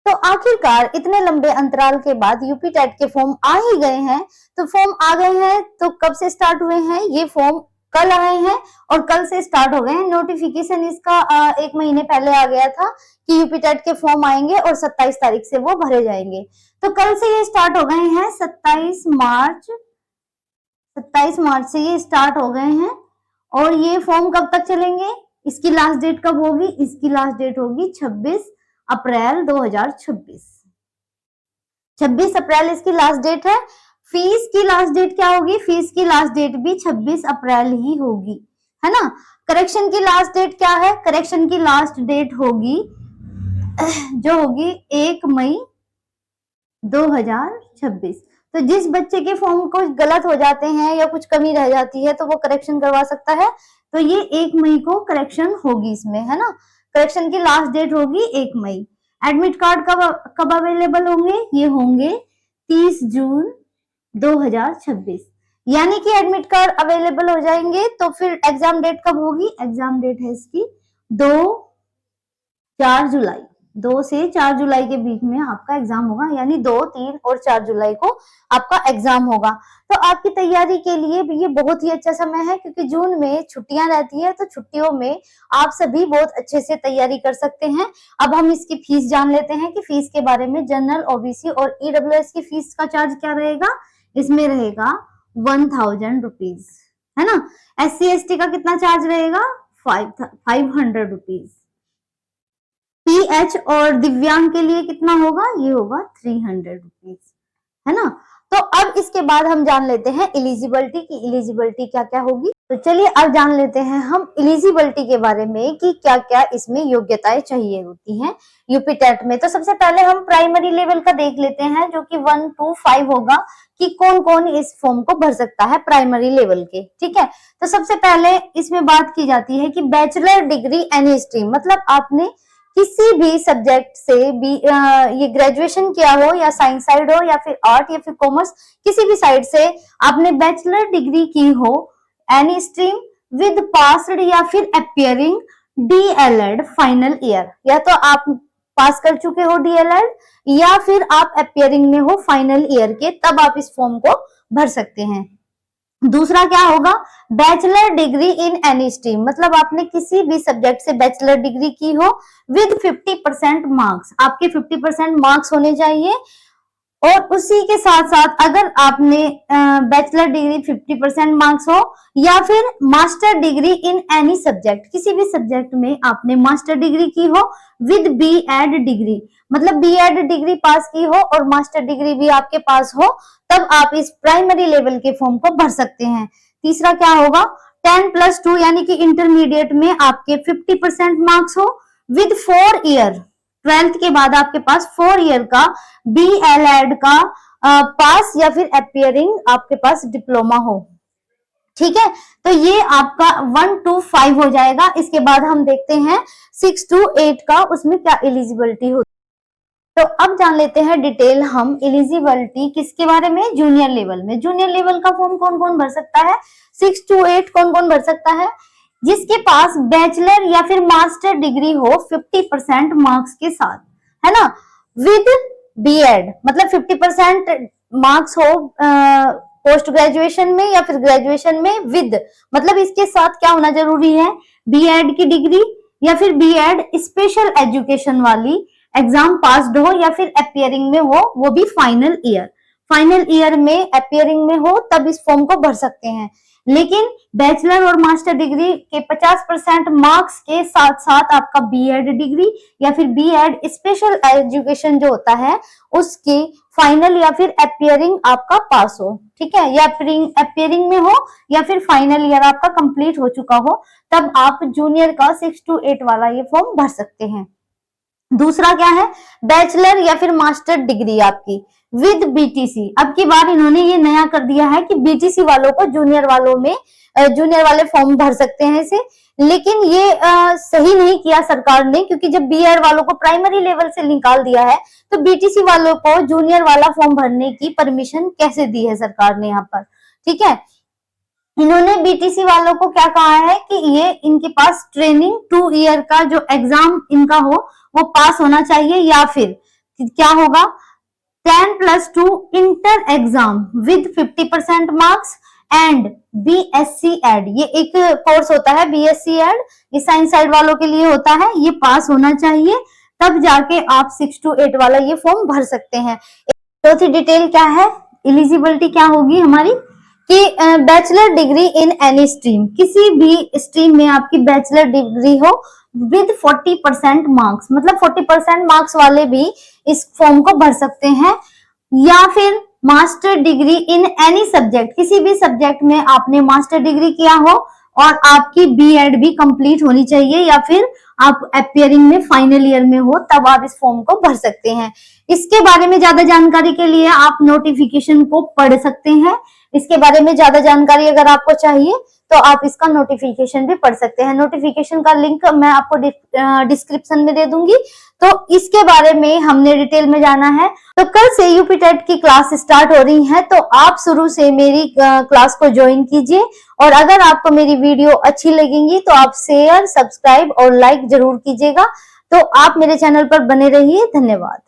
तो आखिरकार इतने लंबे अंतराल के बाद यूपी टेट के फॉर्म आ ही गए हैं। तो फॉर्म आ गए हैं तो कब से स्टार्ट हुए हैं? ये फॉर्म कल आए हैं और कल से स्टार्ट हो गए हैं। नोटिफिकेशन इसका 1 महीने पहले आ गया था कि यूपी टेट के फॉर्म आएंगे और 27 तारीख से वो भरे जाएंगे। तो कल से ये स्टार्ट हो गए हैं, 27 मार्च से ये स्टार्ट हो गए हैं। और ये फॉर्म कब तक चलेंगे? इसकी लास्ट डेट कब होगी? इसकी लास्ट डेट होगी 26 अप्रैल 2026। 26 अप्रैल इसकी लास्ट डेट है। फीस की लास्ट डेट क्या होगी? फीस की लास्ट डेट भी 26 अप्रैल ही होगी, है ना। करेक्शन की लास्ट डेट क्या है? करेक्शन की लास्ट डेट होगी जो होगी 1 मई 2026। तो जिस बच्चे के फॉर्म कुछ गलत हो जाते हैं या कुछ कमी रह जाती है तो वो करेक्शन करवा सकता है। तो ये 1 मई को करेक्शन होगी इसमें, है ना। करेक्शन की लास्ट डेट होगी 1 मई। एडमिट कार्ड कब अवेलेबल होंगे? ये होंगे 30 जून 2026। यानी कि एडमिट कार्ड अवेलेबल हो जाएंगे। तो फिर एग्जाम डेट कब होगी? एग्जाम डेट है इसकी 2 से 4 जुलाई के बीच में आपका एग्जाम होगा। यानी 2, 3 और 4 जुलाई को आपका एग्जाम होगा। तो आपकी तैयारी के लिए भी ये बहुत ही अच्छा समय है, क्योंकि जून में छुट्टियां रहती है। तो छुट्टियों में आप सभी बहुत अच्छे से तैयारी कर सकते हैं। अब हम इसकी फीस जान लेते हैं कि फीस के बारे में। जनरल, ओबीसी और ईडब्ल्यूएस की फीस का चार्ज क्या रहेगा? इसमें रहेगा 1000 रुपीज, है ना। SC/ST का कितना चार्ज रहेगा? 500 रुपीज। PH और दिव्यांग के लिए कितना होगा? ये होगा 300 रुपीज, है ना। तो अब इसके बाद हम जान लेते हैं एलिजिबिलिटी की। एलिजिबिलिटी क्या क्या होगी? तो चलिए अब जान लेते हैं हम एलिजिबिलिटी के बारे में कि क्या क्या इसमें योग्यताएं चाहिए होती हैं यूपी टेट में। तो सबसे पहले हम प्राइमरी लेवल का देख लेते हैं, जो कि 1 to 5 होगा कि कौन कौन इस फॉर्म को भर सकता है प्राइमरी लेवल के। ठीक है, तो सबसे पहले इसमें बात की जाती है कि बैचलर डिग्री एनी स्ट्रीम, मतलब आपने किसी भी सब्जेक्ट से भी ये ग्रेजुएशन किया हो, या साइंस साइड हो, या फिर आर्ट, या फिर कॉमर्स, किसी भी साइड से आपने बैचलर डिग्री की हो एनी स्ट्रीम विद पास्ड या फिर अपियरिंग DLED फाइनल ईयर। या तो आप पास कर चुके हो DLED या फिर आप अपियरिंग में हो फाइनल ईयर के, तब आप इस फॉर्म को भर सकते हैं। दूसरा क्या होगा? Bachelor degree in any stream, मतलब आपने किसी भी सब्जेक्ट से बैचलर डिग्री की हो विद 50% मार्क्स। आपके 50% मार्क्स होने चाहिए। और उसी के साथ साथ अगर आपने बैचलर डिग्री 50% मार्क्स हो, या फिर master degree in any subject, किसी भी सब्जेक्ट में आपने मास्टर डिग्री की हो विद BEd डिग्री, मतलब BEd डिग्री पास की हो और मास्टर डिग्री भी आपके पास हो, तब आप इस प्राइमरी लेवल के फॉर्म को भर सकते हैं। तीसरा क्या होगा? 10+2 यानी कि इंटरमीडिएट में आपके 50% मार्क्स हो विद 4 ईयर, 12th के बाद आपके पास 4 ईयर का DLED का पास या फिर अपियरिंग आपके पास डिप्लोमा हो। ठीक है, तो ये आपका 1 to 5 हो जाएगा। इसके बाद हम देखते हैं 6 to 8 का, उसमें क्या एलिजिबिलिटी होती है। तो अब जान लेते हैं डिटेल हम एलिजिबिलिटी किसके बारे में? जूनियर लेवल में। जूनियर लेवल का फॉर्म कौन कौन भर सकता है? 6 to 8 कौन कौन भर सकता है? जिसके पास बैचलर या फिर मास्टर डिग्री हो 50% मार्क्स के साथ, है ना, विद BEd, मतलब 50% मार्क्स हो पोस्ट ग्रेजुएशन में या फिर ग्रेजुएशन में विद, मतलब इसके साथ क्या होना जरूरी है? BEd की डिग्री या फिर BEd स्पेशल एजुकेशन वाली एग्जाम पास्ड हो, या फिर अपियरिंग में हो, वो भी फाइनल ईयर में अपियरिंग में हो, तब इस फॉर्म को भर सकते हैं। लेकिन बैचलर और मास्टर डिग्री के 50% मार्क्स के साथ साथ आपका BEd डिग्री या फिर BEd स्पेशल एजुकेशन जो होता है उसकी फाइनल या फिर अपियरिंग आपका पास हो, ठीक है, या अपियरिंग में हो या फिर फाइनल ईयर आपका कंप्लीट हो चुका हो, तब आप जूनियर का 6 to 8 वाला ये फॉर्म भर सकते हैं। दूसरा क्या है? बैचलर या फिर मास्टर डिग्री आपकी विद BTC। अब की बार इन्होंने ये नया कर दिया है कि BTC वालों को जूनियर वाले फॉर्म भर सकते हैं इसे, लेकिन ये सही नहीं किया सरकार ने, क्योंकि जब BEd वालों को प्राइमरी लेवल से निकाल दिया है तो BTC वालों को जूनियर वाला फॉर्म भरने की परमिशन कैसे दी है सरकार ने यहाँ पर। ठीक है, इन्होंने BTC वालों को क्या कहा है कि ये इनके पास ट्रेनिंग 2 ईयर का जो एग्जाम इनका हो वो पास होना चाहिए, या फिर क्या होगा 10+2 inter exam with 50% marks and BSc Ed, ये एक कोर्स होता है BSc एड, ये साइंस साइड वालों के लिए होता है, ये पास होना चाहिए, तब जाके आप 6 to 8 वाला ये फॉर्म भर सकते हैं। चौथी डिटेल क्या है, एलिजिबिलिटी क्या होगी हमारी कि bachelor degree in any stream, किसी भी स्ट्रीम में आपकी बैचलर डिग्री हो विद 40% मार्क्स, मतलब 40% मार्क्स वाले भी इस फॉर्म को भर सकते हैं, या फिर master degree in any subject, किसी भी सब्जेक्ट में आपने मास्टर डिग्री किया हो और आपकी B.Ed भी कंप्लीट होनी चाहिए, या फिर आप अपियरिंग में फाइनल ईयर में हो, तब आप इस फॉर्म को भर सकते हैं। इसके बारे में ज्यादा जानकारी के लिए आप नोटिफिकेशन को पढ़ सकते हैं। इसके बारे में ज्यादा जानकारी अगर आपको चाहिए तो आप इसका नोटिफिकेशन भी पढ़ सकते हैं। नोटिफिकेशन का लिंक मैं आपको डिस्क्रिप्शन में दे दूंगी। तो इसके बारे में हमने डिटेल में जाना है। तो कल से यूपी टेट की क्लास स्टार्ट हो रही है, तो आप शुरू से मेरी क्लास को ज्वाइन कीजिए, और अगर आपको मेरी वीडियो अच्छी लगेंगी तो आप शेयर, सब्सक्राइब और लाइक जरूर कीजिएगा। तो आप मेरे चैनल पर बने रहिए। धन्यवाद।